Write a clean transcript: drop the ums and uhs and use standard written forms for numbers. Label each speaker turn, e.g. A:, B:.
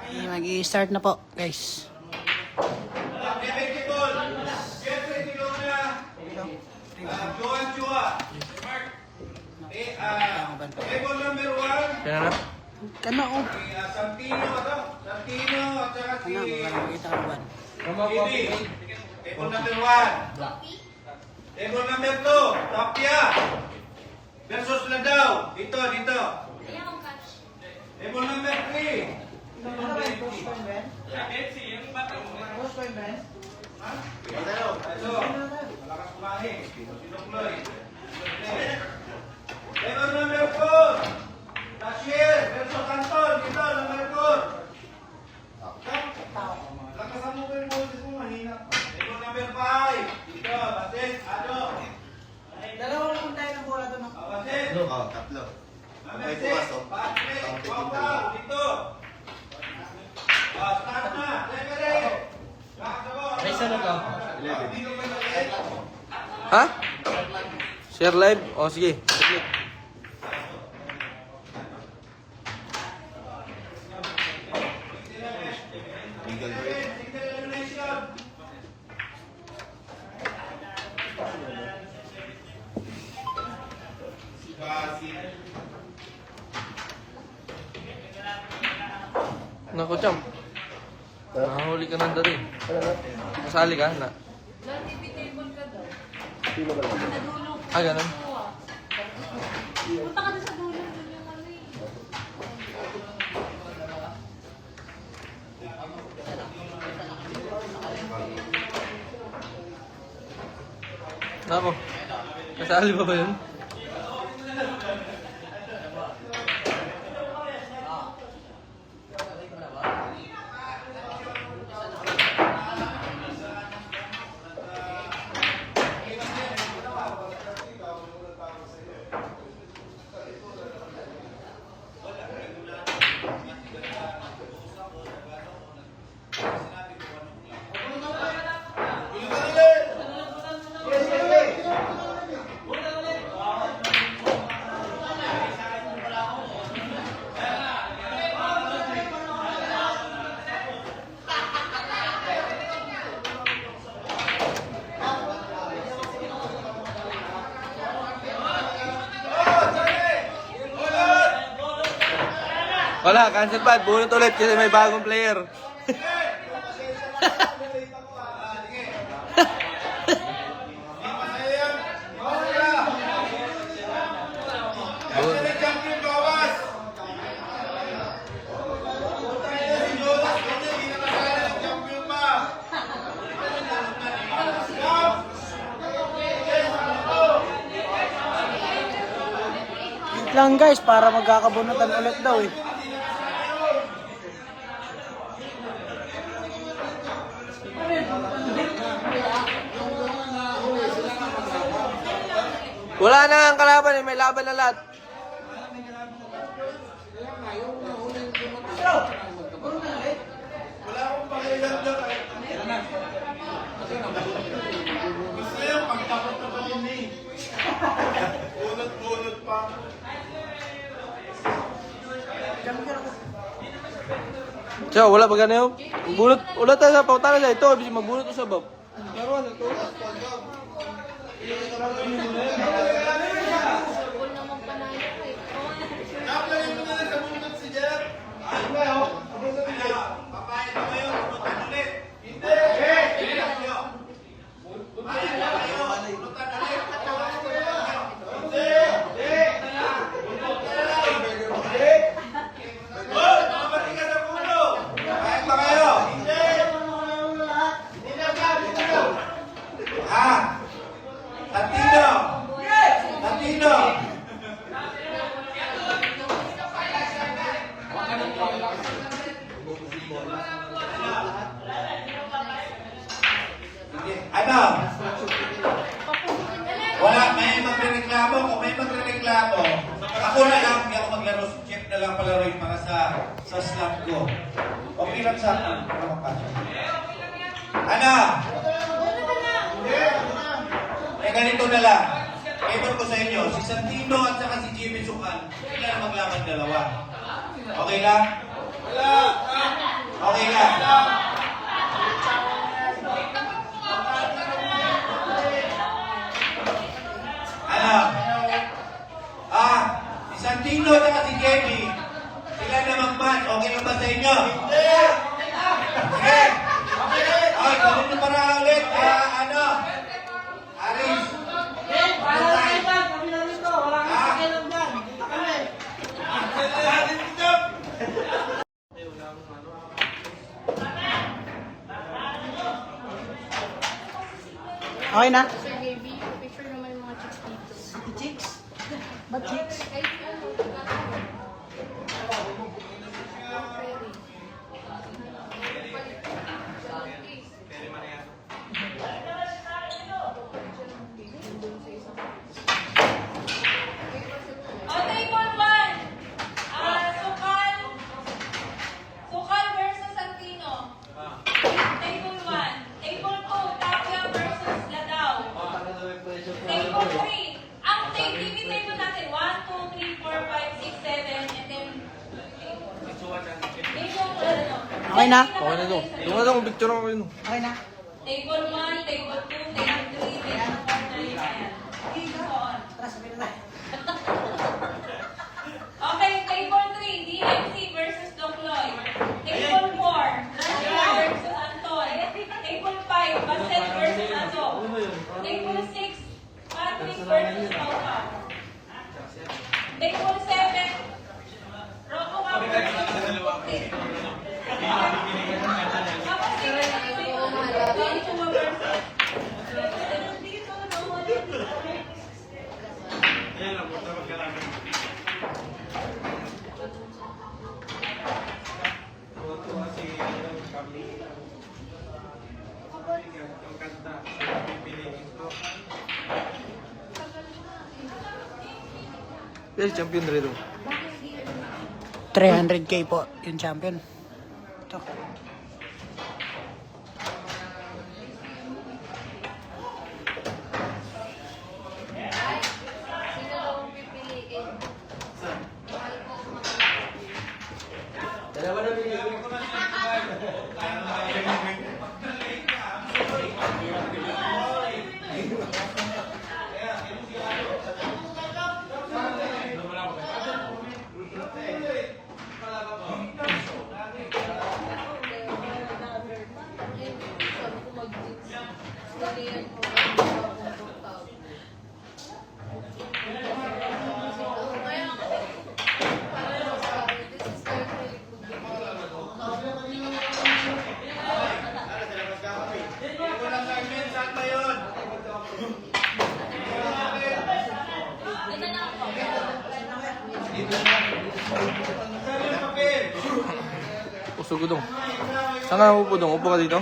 A: Mag-i-start na po, guys.
B: Table number 1.
C: Kaya na?
A: Kano, oh.
B: Santino at saka si
A: Kano, makikita ka ba?
B: Bibi. Table number 1. Table number 2. Tapia. Versus Ladaw. Dito. Table number 3. Malakas kumain. Sinukloy. Table number 4. Tashier versus Anton. Dito, number 4. Lakasan mo ba yung boses mo? Mahina. Table number 5. Dito, Basit, Ado.
A: Dalawa lang tayo ng bola doon.
B: Basit.
D: Tatlo.
B: Number 6. Patrick, Wawkaw. Dito. Start na. Referee.
C: Ay, saan na ka?
B: Dito pa yung
C: Ha? Share live? O, sige. Click.
D: Legal break.
B: single elimination.
C: Naku, Cham. Nahuli ka ng dari. Kasali ka na. Ah, ganun.
E: Punta ka na sa dulo, dun yung ano eh.
C: Naku. Kasali ba yun? Wala, cancel pa. Bunot ulit kasi may bagong player.
B: Champion bawas. Champion pa.
A: Wait lang, guys, para magkakabunutan ulit daw, eh.
C: Wala na ang kalaban eh. May laban na lahat.
B: Wala akong pakialam dyan. Gusto yung pagtakot na pa din eh. Bunot pa.
C: Siya, wala ba ganun? Bunot, ulat tayo sa pautana siya. Ito, bisa magbunot ko sa bab.
E: Huwag naman panalo ko eh.
B: Naplagay mo na lang sa bunot si Jeff. Ano ba yun? Papayag na kayo. Bunutan ulit. Hindi. Hindi. Papayag na kayo. Bunutan ulit. Hindi. Hoy! Mamati ka sa puno. Papayag ba kayo? Hindi. Hindi na gabi kayo. Ha? Latino. Latino. Ano? Wala, may magre-reklamo. Kung may magre-reklamo, ako na lang, hindi ako maglaro. Chip na lang palaroin para sa slot ko. Okay lang sa akin. Ano? Eh, ganito na lang. Favor ko sa inyo, si Santino at saka si Jimmy Sukan, sila na maglaban dalawa. Okay lang? Wala! Okay na ba sa inyo? Hindi! Okay! Okay, kunin nyo para ulit. Ano? Aris.
A: Okay na?
E: Sir Gaby, picture naman yung mga chicks dito.
A: Chicks? Ba't chicks?
E: Ay, ano,
F: O, table 1. Sukal versus Santino. Table 1. Table 2, Tapia versus Ladao. Table 3. Ang TV table natin, 1, 2, 3, 4, 5, 6, 7, and then...
A: Okay na?
C: Okay na to. Yung ano, kung picture ako yun.
A: Okay na?
F: Table 1, table 2, table 3, table 4, ayan. So on.
A: Tara, sabihin na.
F: Okay, table 3, DMC versus Docloy. Table 4, Rania versus Anton. Table 5, Baset versus Azo. Table 6, Patrick versus Paupaw. Table 7, Rocco versus Puti. Tapos table 8, Joshua versus...
C: Yes, champion rin to.
A: 300k po yung champion. Ito.
E: sino daw ang pipiliin? Mahal ko mga sabi ko mag-jeans. Dali yan ko mag-bagong tawag. Kaya nga, parang sabi, this is very, very good.
B: Walang Carmen, saan ba yun?
C: Usog ko dong. Saan ka na upo dong? Upo ka dito?